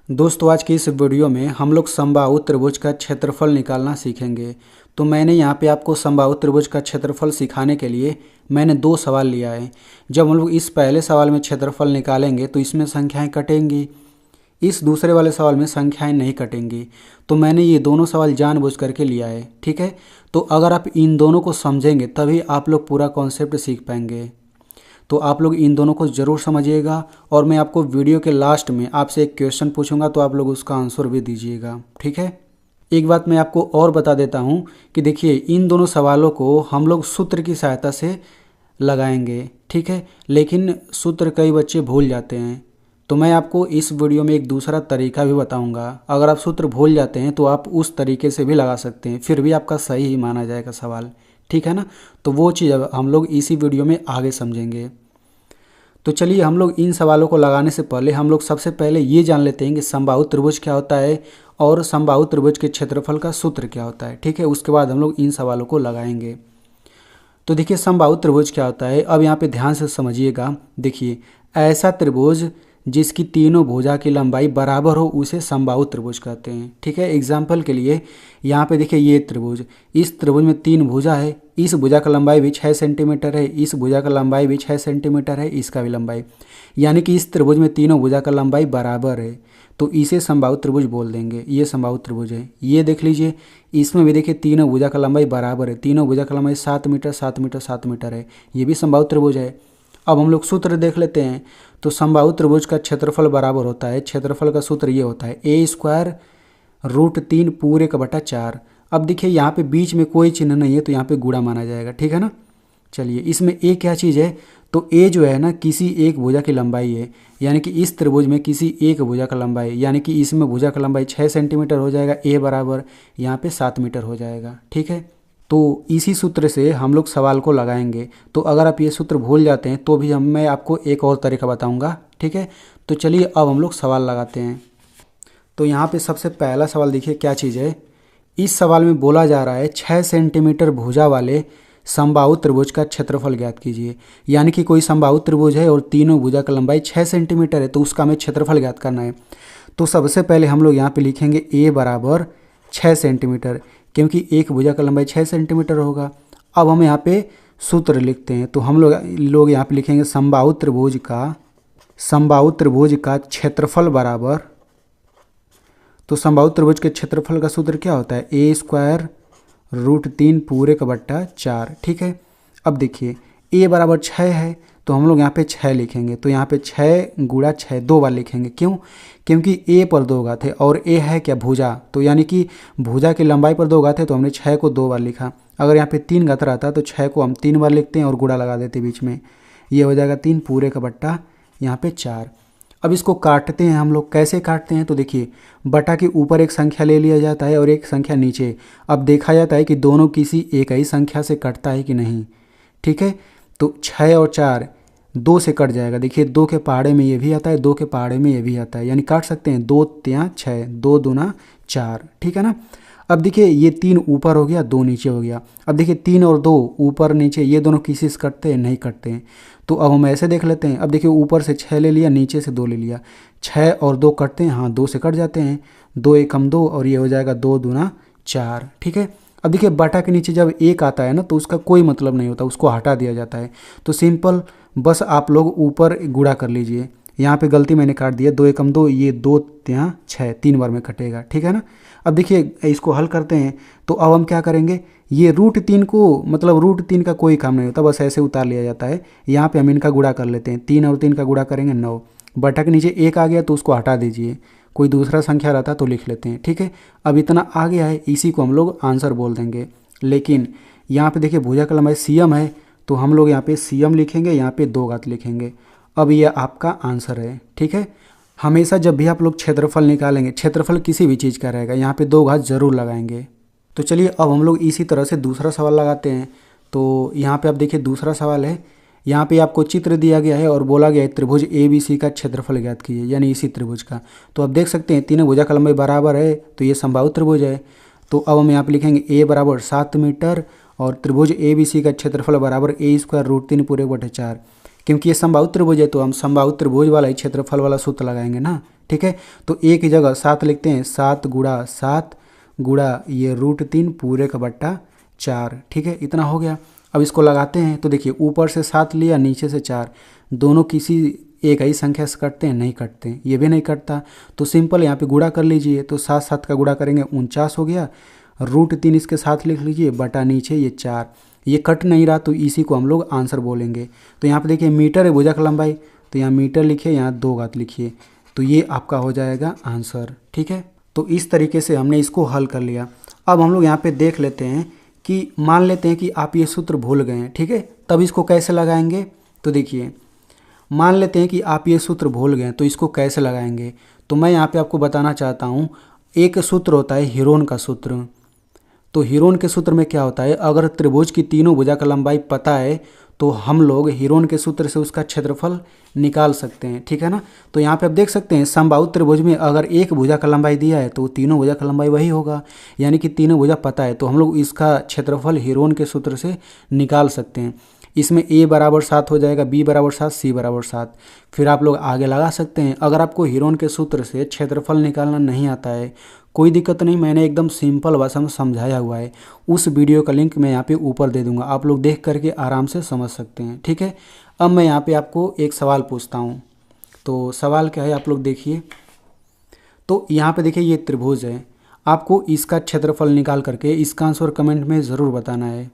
दोस्तों आज की इस वीडियो में हम लोग समबाहु त्रिभुज का क्षेत्रफल निकालना सीखेंगे। तो मैंने यहाँ पे आपको समबाहु त्रिभुज का क्षेत्रफल सिखाने के लिए मैंने दो सवाल लिया है। जब हम लोग इस पहले सवाल में क्षेत्रफल निकालेंगे तो इसमें संख्याएं कटेंगी, इस दूसरे वाले सवाल में संख्याएं नहीं कटेंगी। तो मैंने ये दोनों सवाल जानबूझ करके लिया है, ठीक है। तो अगर आप इन दोनों को समझेंगे तभी आप लोग पूरा कॉन्सेप्ट सीख पाएंगे। तो आप लोग इन दोनों को ज़रूर समझिएगा और मैं आपको वीडियो के लास्ट में आपसे एक क्वेश्चन पूछूंगा तो आप लोग उसका आंसर भी दीजिएगा, ठीक है। एक बात मैं आपको और बता देता हूँ कि देखिए इन दोनों सवालों को हम लोग सूत्र की सहायता से लगाएंगे, ठीक है। लेकिन सूत्र कई बच्चे भूल जाते हैं, तो मैं आपको इस वीडियो में एक दूसरा तरीका भी बताऊंगा। अगर आप सूत्र भूल जाते हैं तो आप उस तरीके से भी लगा सकते हैं, फिर भी आपका सही ही माना जाएगा सवाल, ठीक है ना। तो वो चीज़ हम लोग इसी वीडियो में आगे समझेंगे। तो चलिए हम लोग इन सवालों को लगाने से पहले हम लोग सबसे पहले ये जान लेते हैं कि समबाहु त्रिभुज क्या होता है और समबाहु त्रिभुज के क्षेत्रफल का सूत्र क्या होता है, ठीक है। उसके बाद हम लोग इन सवालों को लगाएंगे। तो देखिए समबाहु त्रिभुज क्या होता है, अब यहाँ पे ध्यान से समझिएगा। देखिए ऐसा त्रिभुज जिसकी तीनों भुजा की लंबाई बराबर हो उसे समबाहु त्रिभुज कहते हैं, ठीक है। एग्जाम्पल के लिए यहाँ पे देखिए ये त्रिभुज, इस त्रिभुज में तीन भुजा है, इस भुजा का लंबाई भी 6 सेंटीमीटर है, इस भुजा का लंबाई भी 6 सेंटीमीटर है, इसका भी लंबाई, यानी कि इस त्रिभुज में तीनों भुजा का लंबाई बराबर है, तो इसे समबाहु त्रिभुज बोल देंगे। ये समबाहु त्रिभुज है। ये देख लीजिए इसमें भी देखिए तीनों भुजा का लंबाई बराबर है, तीनों भुजा का लंबाई 7 मीटर 7 मीटर 7 मीटर है, ये भी समबाहु त्रिभुज है। अब हम लोग सूत्र देख लेते हैं। तो समबाहु त्रिभुज का क्षेत्रफल बराबर होता है, क्षेत्रफल का सूत्र ये होता है a² √3 पूरे का बटा 4। अब देखिए यहाँ पे बीच में कोई चिन्ह नहीं है तो यहाँ पे गुणा माना जाएगा, ठीक है ना। चलिए इसमें a क्या चीज़ है, तो a जो है ना किसी एक भुजा की लंबाई है, यानी कि इस त्रिभुज में किसी एक भुजा का लंबाई, यानी कि इसमें भुजा का लंबाई 6 सेंटीमीटर हो जाएगा, a बराबर यहाँ पे 7 मीटर हो जाएगा, ठीक है। तो इसी सूत्र से हम लोग सवाल को लगाएंगे। तो अगर आप ये सूत्र भूल जाते हैं तो भी मैं आपको एक और तरीका बताऊंगा, ठीक है। तो चलिए अब हम लोग सवाल लगाते हैं। तो यहाँ पे सबसे पहला सवाल देखिए क्या चीज़ है। इस सवाल में बोला जा रहा है 6 सेंटीमीटर भुजा वाले समबाहु त्रिभुज का क्षेत्रफल ज्ञात कीजिए। यानी कि कोई समबाहु त्रिभुज है और तीनों भुजा का लंबाई 6 सेंटीमीटर है, तो उसका हमें क्षेत्रफल ज्ञात करना है। तो सबसे पहले हम लोग यहाँ पे लिखेंगे a बराबर 6 सेंटीमीटर, क्योंकि एक भुजा का लंबाई 6 सेंटीमीटर होगा। अब हम यहाँ पे सूत्र लिखते हैं। तो हम लोग यहाँ पे लिखेंगे समबाहु त्रिभुज का क्षेत्रफल बराबर, तो समबाहु त्रिभुज के क्षेत्रफल का सूत्र क्या होता है, a² √3 पूरे का बट्टा 4, ठीक है। अब देखिए a बराबर 6 है तो हम लोग यहाँ पे 6 लिखेंगे। तो यहाँ पे 6 गुणा 6 दो बार लिखेंगे, क्यों, क्योंकि a पर दो घात है और a है क्या, भुजा, तो यानी कि भुजा की लंबाई पर दो घात है तो हमने 6 को दो बार लिखा। अगर यहाँ पे 3 घात रहता तो 6 को हम 3 बार लिखते हैं और गुणा लगा देते बीच में, ये हो जाएगा 3 पूरे का बट्टा यहाँ पे 4। अब इसको काटते हैं हम लोग, कैसे काटते हैं, तो देखिए बटा के ऊपर एक संख्या ले लिया जाता है और एक संख्या नीचे। अब देखा जाता है कि दोनों किसी एक ही संख्या से कटता है कि नहीं, ठीक है। तो 6 और 4 2 से कट जाएगा। देखिए 2 के पहाड़े में ये भी आता है, 2 के पहाड़े में ये भी आता है, यानी काट सकते हैं। 2 3 6, 2 दूना 4, ठीक है ना। अब देखिए ये 3 ऊपर हो गया, 2 नीचे हो गया। अब देखिए 3 और 2 ऊपर नीचे ये दोनों किसी से कटते हैं, नहीं कटते हैं। तो अब हम ऐसे देख लेते हैं। अब देखिए ऊपर से 6 ले लिया, नीचे से 2 ले लिया, 6 और 2 कटते हैं, हाँ 2 से कट जाते हैं, 2 एकम 2 और ये हो जाएगा 2 दूना 4, ठीक है। अब देखिए बटा के नीचे जब 1 आता है ना तो उसका कोई मतलब नहीं होता, उसको हटा दिया जाता है। तो सिंपल बस आप लोग ऊपर गुणा कर लीजिए। यहाँ पे गलती मैंने काट दिया, 2 एकम 2, ये 2 3 6, 3 बार में कटेगा, ठीक है ना। अब देखिए इसको हल करते हैं। तो अब हम क्या करेंगे, ये √3 को, मतलब √3 का कोई काम नहीं होता, बस ऐसे उतार लिया जाता है। यहाँ पे हम इनका गुणा कर लेते हैं, 3 और 3 का गुणा करेंगे 9, बटा के नीचे 1 आ गया तो उसको हटा दीजिए, कोई दूसरा संख्या रहता तो लिख लेते हैं, ठीक है। अब इतना आ गया है, इसी को हम लोग आंसर बोल देंगे। लेकिन यहाँ पे देखिए भुजा का लंबाई cm है तो हम लोग यहाँ पे cm लिखेंगे, यहाँ पे 2 घात लिखेंगे। अब यह आपका आंसर है, ठीक है। हमेशा जब भी आप लोग क्षेत्रफल निकालेंगे, क्षेत्रफल किसी भी चीज़ का रहेगा, यहाँ पे 2 घात जरूर लगाएंगे। तो चलिए अब हम लोग इसी तरह से दूसरा सवाल लगाते हैं। तो यहाँ पे आप देखिए दूसरा सवाल है, यहाँ पे आपको चित्र दिया गया है और बोला गया है त्रिभुज ABC का क्षेत्रफल ज्ञात कीजिए, यानी इसी त्रिभुज का। तो आप देख सकते हैं तीनों भुजा का लंबाई बराबर है तो ये समबाहु त्रिभुज है। तो अब हम यहाँ पे लिखेंगे a बराबर 7 मीटर और त्रिभुज ABC का क्षेत्रफल बराबर a² √3 पूरे बटे 4। क्योंकि ये समबाहु त्रिभुज है तो हम समबाहु त्रिभुज वाला ही क्षेत्रफल वाला सूत्र लगाएंगे ना। ठीक है, तो एक ही जगह 7 लिखते हैं, 7 गुणा 7 गुणा ये √3 पूरे का बट्टा 4। ठीक है, इतना हो गया। अब इसको लगाते हैं तो देखिए ऊपर से 7 लिया, नीचे से 4, दोनों किसी एक ही संख्या से कटते हैं? नहीं कटते हैं, ये भी नहीं कटता। तो सिंपल यहाँ पे गुणा कर लीजिए, तो 7 7 का गुणा करेंगे 49 हो गया, √3 इसके साथ लिख लीजिए, बटा नीचे ये 4। ये कट नहीं रहा तो इसी को हम लोग आंसर बोलेंगे। तो यहाँ पे देखिए मीटर है भुजा की लंबाई, तो यहाँ मीटर लिखिए, यहाँ 2 घात लिखिए, तो ये आपका हो जाएगा आंसर। ठीक है, तो इस तरीके से हमने इसको हल कर लिया। अब हम लोग यहाँ पे देख लेते हैं कि मान लेते हैं कि आप ये सूत्र भूल गए हैं। ठीक है, तब इसको कैसे लगाएंगे? तो देखिए मान लेते हैं कि आप ये सूत्र भूल गए तो इसको कैसे लगाएंगे? तो मैं यहाँ पे आपको बताना चाहता हूँ, एक सूत्र होता है हीरोन का सूत्र। तो हीरोन के सूत्र में क्या होता है, अगर त्रिभुज की तीनों भुजा का लंबाई पता है तो हम लोग हीरोन के सूत्र से उसका क्षेत्रफल निकाल सकते हैं। ठीक है ना, तो यहाँ पे आप देख सकते हैं समबाहु त्रिभुज में अगर एक भुजा का लंबाई दिया है तो तीनों भुजा का लंबाई वही होगा, यानी कि तीनों भुजा पता है, तो हम लोग इसका क्षेत्रफल हीरोन के सूत्र से निकाल सकते हैं। इसमें a बराबर 7 हो जाएगा, b बराबर 7, c बराबर 7। फिर आप लोग आगे लगा सकते हैं। अगर आपको हीरोन के सूत्र से क्षेत्रफल निकालना नहीं आता है, कोई दिक्कत नहीं, मैंने एकदम सिंपल भाषा में समझाया हुआ है, उस वीडियो का लिंक मैं यहाँ पे ऊपर दे दूंगा, आप लोग देख करके आराम से समझ सकते हैं। ठीक है, अब मैं यहाँ पे आपको एक सवाल पूछता हूँ। तो सवाल क्या है आप लोग देखिए, तो यहाँ पे देखिए ये त्रिभुज है, आपको इसका क्षेत्रफल निकाल करके इसका आंसर कमेंट में ज़रूर बताना है।